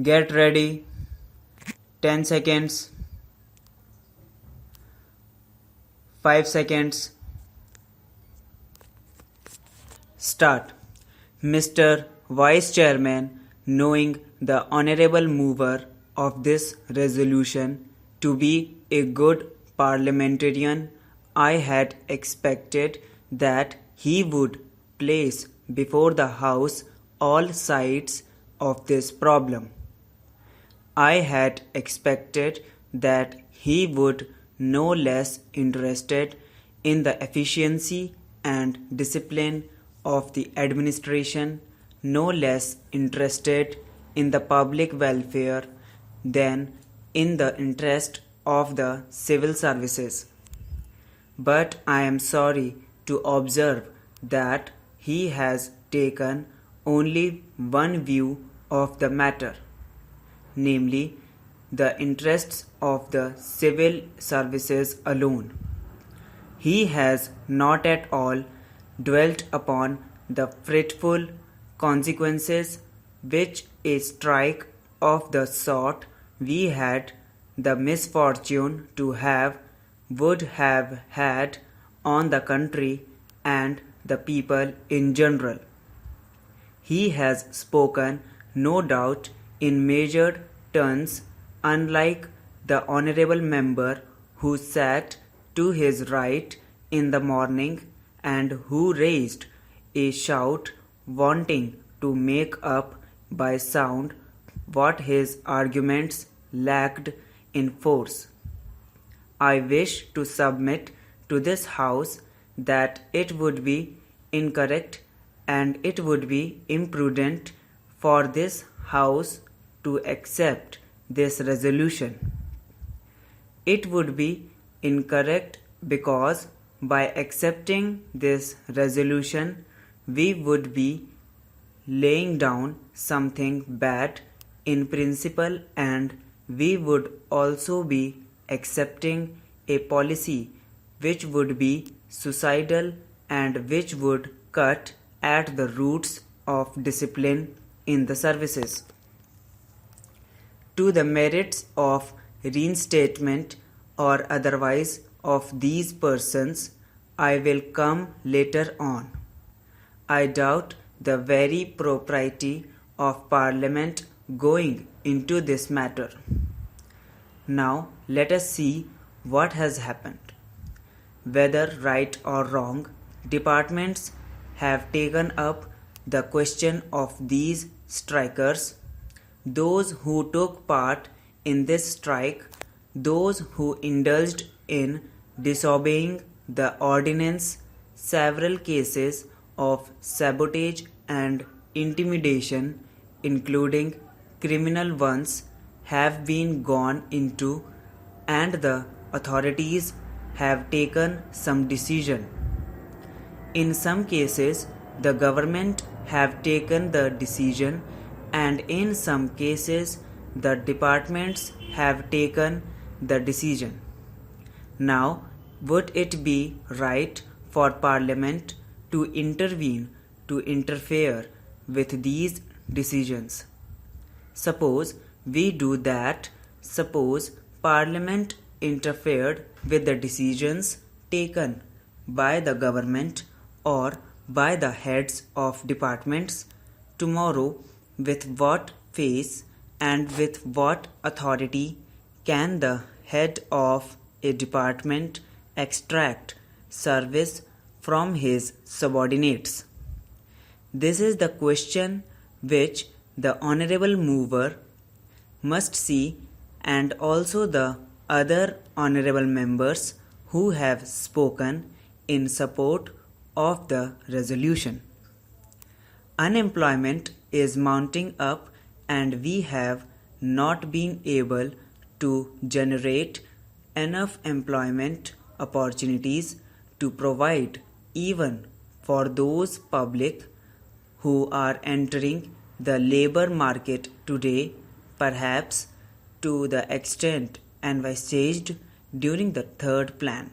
Get ready. 10 seconds. 5 seconds. Start. Mr. Vice Chairman, knowing the honorable mover of this resolution to be a good parliamentarian, I had expected that he would place before the House all sides of this problem. I had expected that he would no less interested in the efficiency and discipline of the administration, no less interested in the public welfare than in the interest of the civil services. But I am sorry to observe that he has taken only one view of the matter, namely the interests of the civil services alone. He has not at all dwelt upon the frightful consequences which a strike of the sort we had the misfortune to have would have had on the country and the people in general. He has spoken, no doubt, in measured terms, unlike the honorable member who sat to his right in the morning and who raised a shout wanting to make up by sound what his arguments lacked in force. I wish to submit to this House that it would be incorrect and it would be imprudent for this House to accept this resolution. It would be incorrect because by accepting this resolution we would be laying down something bad in principle, and we would also be accepting a policy which would be suicidal and which would cut at the roots of discipline in the services. To the merits of reinstatement or otherwise of these persons I will come later on. I doubt the very propriety of Parliament going into this matter. Now let us see what has happened. Whether right or wrong, departments have taken up the question of these strikers, those who took part in this strike, those who indulged in disobeying the ordinance. Several cases of sabotage and intimidation, including criminal ones, have been gone into, and the authorities have taken some decision. In some cases, the government have taken the decision, and in some cases, the departments have taken the decision. Now, would it be right for Parliament to intervene, to interfere with these decisions? Suppose we do that. Suppose Parliament interfered with the decisions taken by the government or by the heads of departments. Tomorrow, with what face and with what authority can the head of a department extract service from his subordinates? This is the question which the honorable mover must see, and also the other honorable members who have spoken in support of the resolution. Unemployment is mounting up, and we have not been able to generate enough employment opportunities to provide even for those public who are entering the labor market today, perhaps to the extent envisaged during the third plan.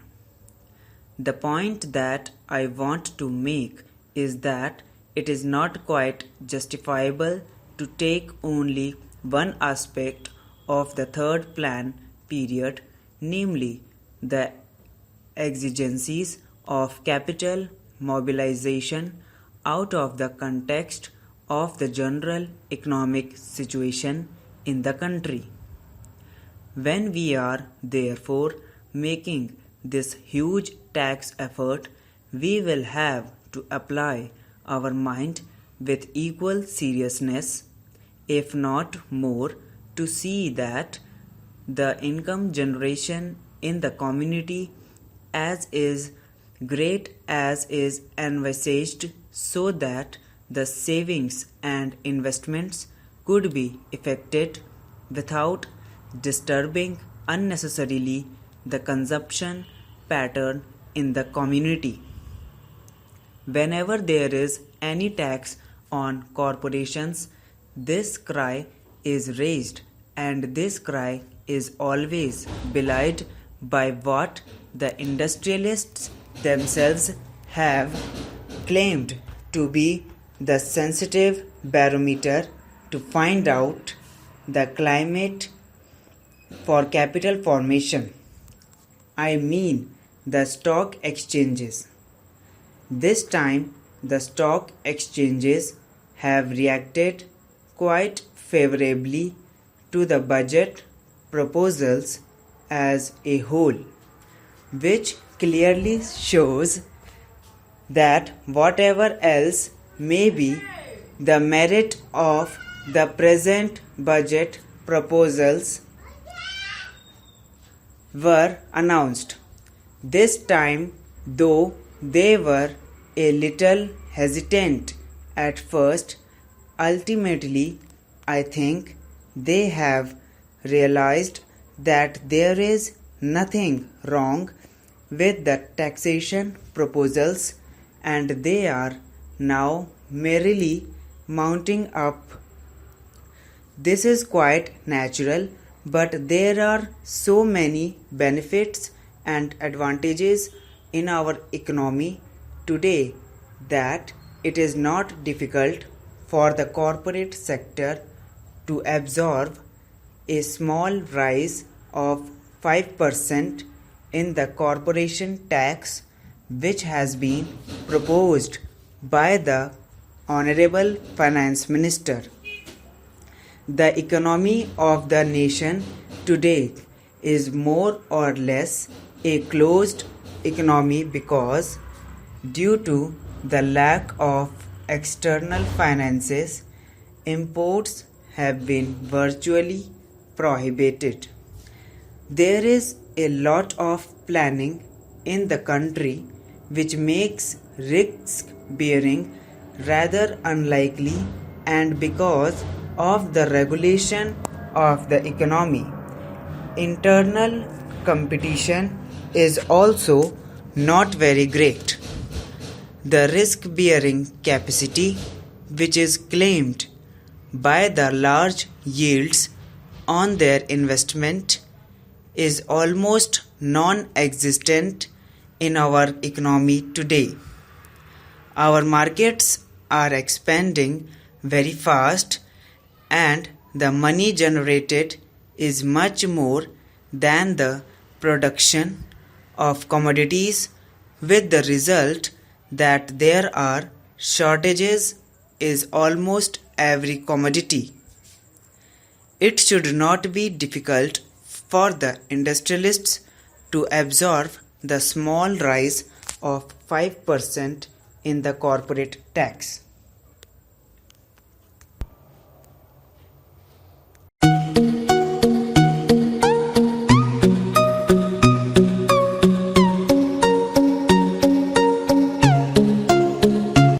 The point that I want to make is that it is not quite justifiable to take only one aspect of the third plan period, namely the exigencies of capital mobilization out of the context of the general economic situation in the country. When we are therefore making this huge tax effort, we will have to apply our mind with equal seriousness, if not more, to see that the income generation in the community as is great as is envisaged, so that the savings and investments could be effected without disturbing unnecessarily the consumption pattern in the community. Whenever there is any tax on corporations, this cry is raised, and this cry is always belied by what the industrialists themselves have claimed to be the sensitive barometer to find out the climate for capital formation. I mean the stock exchanges. This time the stock exchanges have reacted quite favorably to the budget proposals as a whole, which clearly shows that whatever else may be the merit of the present budget proposals were announced. This time, though they were a little hesitant at first, ultimately I think they have realized that there is nothing wrong with the taxation proposals, and they are now merely mounting up. This is quite natural, but there are so many benefits and advantages in our economy today that it is not difficult for the corporate sector to absorb a small rise of 5% in the corporation tax, which has been proposed by the Honorable Finance Minister. The economy of the nation today is more or less a closed economy because, due to the lack of external finances, imports have been virtually prohibited. There is a lot of planning in the country which makes risk bearing rather unlikely, and because of the regulation of the economy, internal competition is also not very great. The risk bearing capacity, which is claimed by the large yields on their investment, is almost non existent in our economy today. Our markets are expanding very fast, and the money generated is much more than the production of commodities, with the result that there are shortages in almost every commodity. It should not be difficult for the industrialists to absorb the small rise of 5% in the corporate tax.